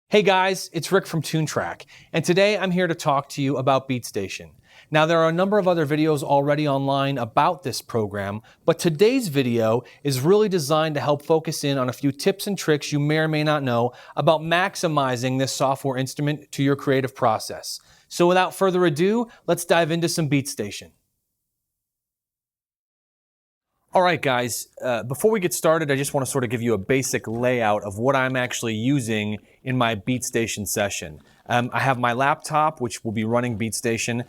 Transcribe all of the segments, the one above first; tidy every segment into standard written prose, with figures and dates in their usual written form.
Hey guys, it's Rikk from Toontrack, and today I'm here to talk to you about Beatstation. Now there are a number of other videos already online about this program, but today's video is really designed to help focus in on a few tips and tricks you may or may not know about maximizing this software instrument to your creative process. So without further ado, let's dive into some Beatstation. All right, guys, before we get started, I just want to sort of give you a basic layout of what I'm actually using in my Beatstation session. I have my laptop, which will be running Beatstation,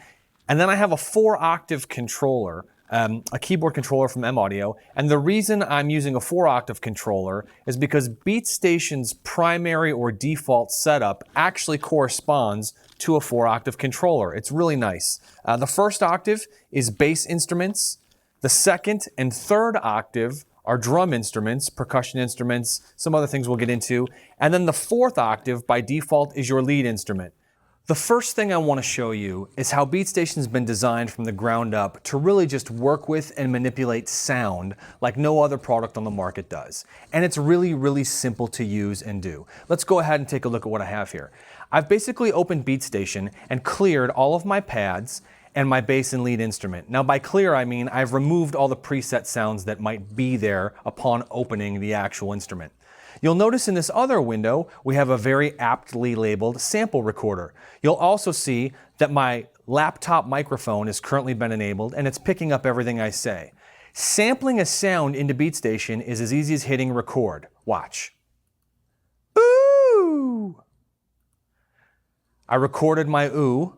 and then I have a 4-octave controller, a keyboard controller from M-Audio, and the reason I'm using a 4-octave controller is because Beatstation's primary or default setup actually corresponds to a 4-octave controller. It's really nice. The first octave is bass instruments. The second and third octave are drum instruments, percussion instruments, some other things we'll get into. And then the fourth octave, by default, is your lead instrument. The first thing I want to show you is how Beatstation's been designed from the ground up to really just work with and manipulate sound like no other product on the market does. And it's really, really simple to use and do. Let's go ahead and take a look at what I have here. I've basically opened Beatstation and cleared all of my pads and my bass and lead instrument. Now by clear I mean I've removed all the preset sounds that might be there upon opening the actual instrument. You'll notice in this other window we have a very aptly labeled sample recorder. You'll also see that my laptop microphone has currently been enabled and it's picking up everything I say. Sampling a sound into Beatstation is as easy as hitting record. Watch. Ooh! I recorded my ooh.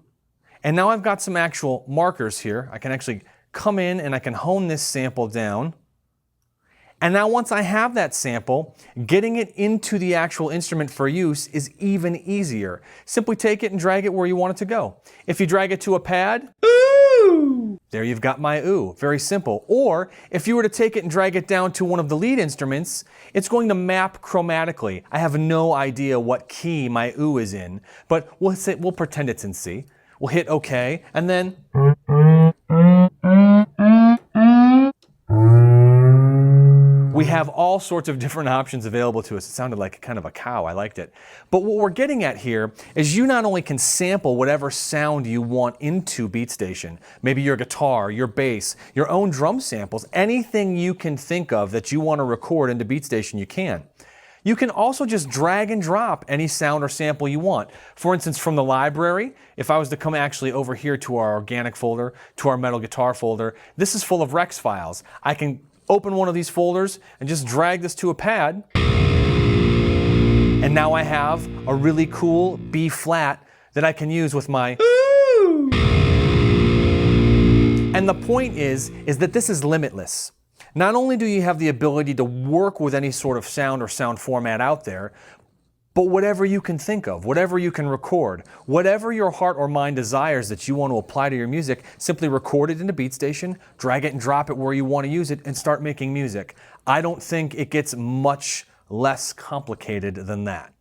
And now I've got some actual markers here. I can actually come in and I can hone this sample down. And now once I have that sample, getting it into the actual instrument for use is even easier. Simply take it and drag it where you want it to go. If you drag it to a pad, ooh, there you've got my ooh. Very simple. Or if you were to take it and drag it down to one of the lead instruments, it's going to map chromatically. I have no idea what key my ooh is in, but we'll pretend it's in C. We'll hit OK, and then we have all sorts of different options available to us. It sounded like kind of a cow. I liked it. But what we're getting at here is you not only can sample whatever sound you want into Beatstation, maybe your guitar, your bass, your own drum samples, anything you can think of that you want to record into Beatstation, you can. You can also just drag and drop any sound or sample you want. For instance, from the library, if I was to come actually over here to our organic folder, to our metal guitar folder, this is full of Rikk's files. I can open one of these folders and just drag this to a pad. And now I have a really cool B flat that I can use with my ooh. And the point is that this is limitless. Not only do you have the ability to work with any sort of sound or sound format out there, but whatever you can think of, whatever you can record, whatever your heart or mind desires that you want to apply to your music, simply record it into Beatstation, drag it and drop it where you want to use it, and start making music. I don't think it gets much less complicated than that.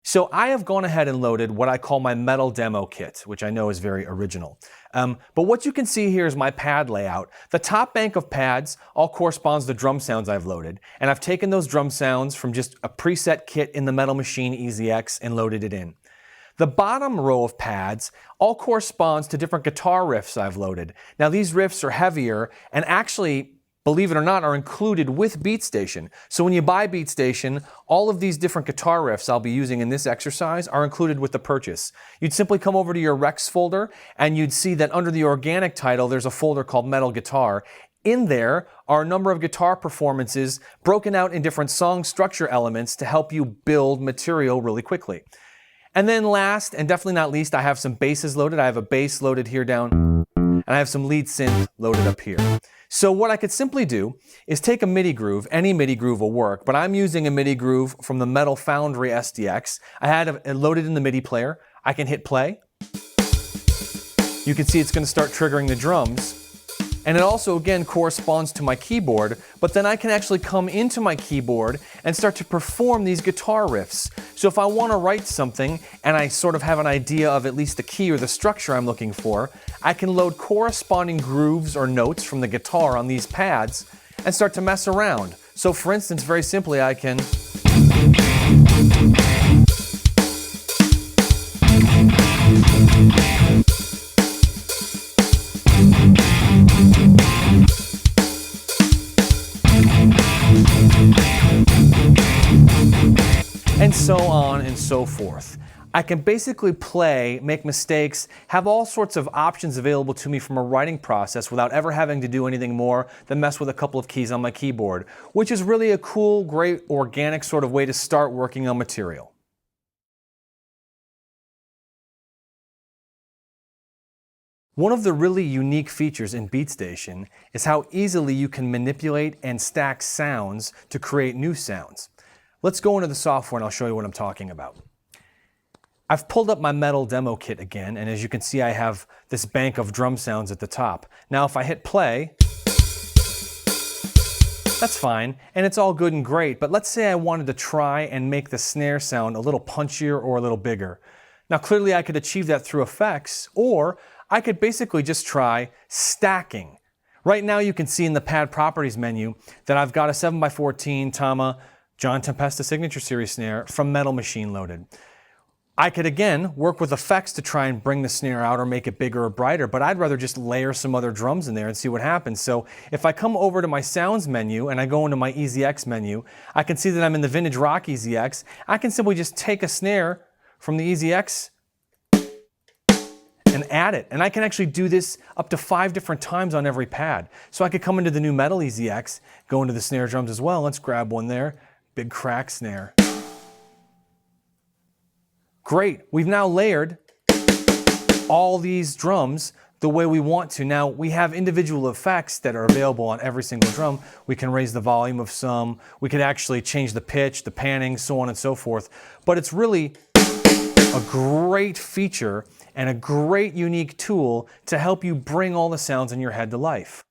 So I have gone ahead and loaded what I call my metal demo kit, which I know is very original. But what you can see here is my pad layout. The top bank of pads all corresponds to drum sounds I've loaded, and I've taken those drum sounds from just a preset kit in the Metal Machine EasyX and loaded it in. The bottom row of pads all corresponds to different guitar riffs I've loaded. Now these riffs are heavier and actually, believe it or not, are included with Beatstation. So when you buy Beatstation, all of these different guitar riffs I'll be using in this exercise are included with the purchase. You'd simply come over to your Rikk folder and you'd see that under the organic title there's a folder called Metal Guitar. In there are a number of guitar performances broken out in different song structure elements to help you build material really quickly. And then last, and definitely not least, I have some basses loaded. I have a bass loaded here down, and I have some lead synth loaded up here. So what I could simply do is take a MIDI groove. Any MIDI groove will work, but I'm using a MIDI groove from the Metal Foundry SDX. I had it loaded in the MIDI player. I can hit play. You can see it's going to start triggering the drums. And it also, again, corresponds to my keyboard, but then I can actually come into my keyboard and start to perform these guitar riffs. So if I want to write something and I sort of have an idea of at least the key or the structure I'm looking for, I can load corresponding grooves or notes from the guitar on these pads and start to mess around. So for instance, very simply, I can and so on and so forth. I can basically play, make mistakes, have all sorts of options available to me from a writing process without ever having to do anything more than mess with a couple of keys on my keyboard, which is really a cool, great, organic sort of way to start working on material. One of the really unique features in Beatstation is how easily you can manipulate and stack sounds to create new sounds. Let's go into the software and I'll show you what I'm talking about. I've pulled up my metal demo kit again, and as you can see, I have this bank of drum sounds at the top. Now, if I hit play, that's fine, and it's all good and great, but let's say I wanted to try and make the snare sound a little punchier or a little bigger. Now, clearly I could achieve that through effects, or I could basically just try stacking. Right now, you can see in the pad properties menu that I've got a 7x14 Tama John Tempesta Signature Series snare from Metal Machine loaded. I could again work with effects to try and bring the snare out or make it bigger or brighter, but I'd rather just layer some other drums in there and see what happens. So if I come over to my sounds menu and I go into my EZX menu, I can see that I'm in the Vintage Rock EZX. I can simply just take a snare from the EZX and add it. And I can actually do this up to 5 different times on every pad. So I could come into the new Metal EZX, go into the snare drums as well. Let's grab one there. Big crack snare. Great, we've now layered all these drums the way we want to. Now, we have individual effects that are available on every single drum. We can raise the volume of some, we could actually change the pitch, the panning, so on and so forth. But it's really a great feature and a great unique tool to help you bring all the sounds in your head to life.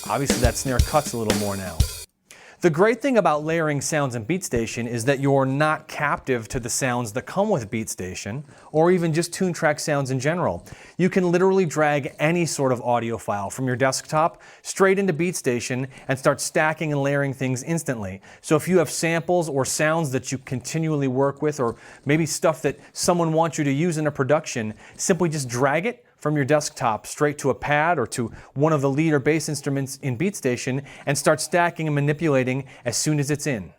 Obviously, that snare cuts a little more now. The great thing about layering sounds in Beatstation is that you're not captive to the sounds that come with Beatstation, or even just Toontrack sounds in general. You can literally drag any sort of audio file from your desktop straight into Beatstation and start stacking and layering things instantly. So if you have samples or sounds that you continually work with, or maybe stuff that someone wants you to use in a production, simply just drag it from your desktop straight to a pad or to one of the lead or bass instruments in Beatstation and start stacking and manipulating as soon as it's in.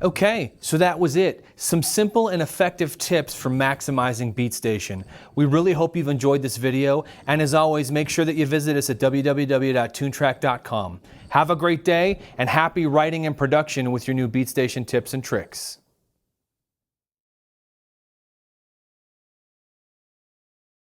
Okay, so that was it. Some simple and effective tips for maximizing Beatstation. We really hope you've enjoyed this video, and as always, make sure that you visit us at www.toontrack.com. Have a great day and happy writing and production with your new Beatstation tips and tricks.